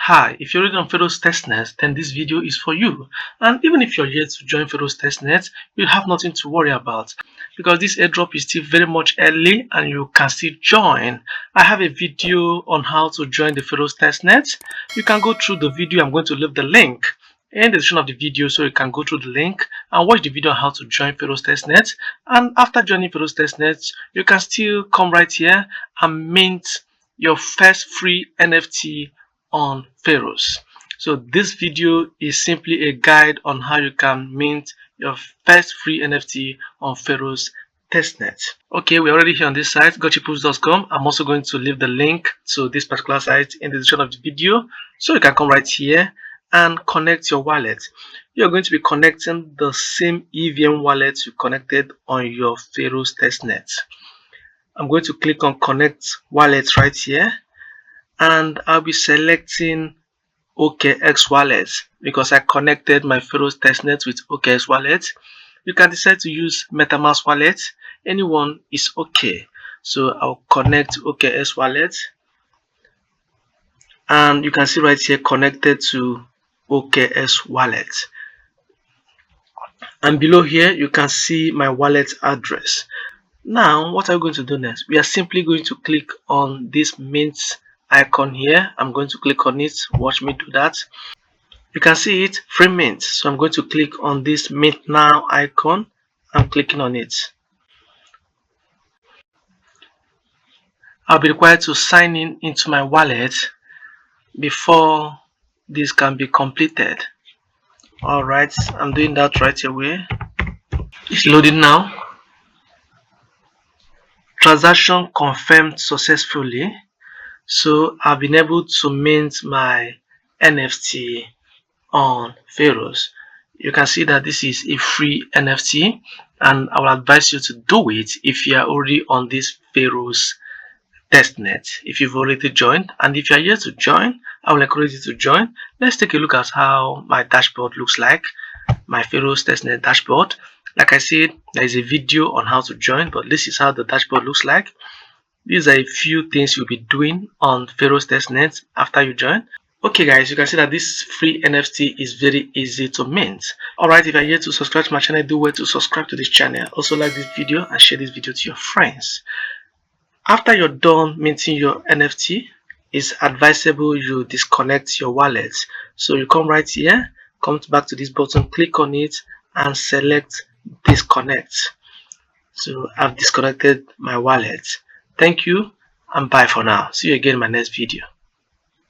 Hi, if you're already on Pharos Testnet, then this video is for you. And even if you're yet to join Pharos Testnet, you'll have nothing to worry about because this airdrop is still very much early and you can still join. I have a video on how to join the Pharos Testnet. You can go through the video. I'm going to leave the link in the description of the video so you can go through the link and watch the video on how to join Pharos Testnet. And after joining Pharos Testnet, you can still come right here and mint your first free NFT on Pharos. So this video is simply a guide on how you can mint your first free NFT on Pharos Testnet. Okay, we're already here on this site, gotchipools.com. I'm also going to leave the link to this particular site in the description of the video, so you can come right here and connect your wallet. You're going to be connecting the same EVM wallet you connected on your Pharos Testnet. I'm going to click on connect wallet right here, and I'll be selecting OKX wallet because I connected my Pharos Testnet with OKX wallet. You can decide to use MetaMask wallet. Anyone is okay. So I'll connect OKX wallet, and you can see right here connected to OKX wallet. And below here you can see my wallet address. Now what are we going to do next? We are simply going to click on this mint icon here. I'm going to click on it. Watch me do that. You can see it, free mint. So I'm going to click on this mint now icon. I'm clicking on it. I'll be required to sign in into my wallet before this can be completed. Alright, I'm doing that right away. It's loading now. Transaction confirmed successfully. So I've been able to mint my NFT on Pharos. You can see that this is a free NFT, and I will advise you to do it if you are already on this Pharos Testnet, if you've already joined. And if you are yet to join, I will encourage you to join. Let's take a look at how my dashboard looks like, my Pharos Testnet dashboard. Like I said, there is a video on how to join, but this is how the dashboard looks like. These are a few things you'll be doing on Pharos Testnet after you join. Okay guys, you can see that this free NFT is very easy to mint. Alright, if you're here to subscribe to my channel, do well to subscribe to this channel. Also like this video and share this video to your friends. After you're done minting your NFT, it's advisable you disconnect your wallet. So you come right here, come back to this button, click on it and select disconnect. So I've disconnected my wallet. Thank you and bye for now. See you again in my next video.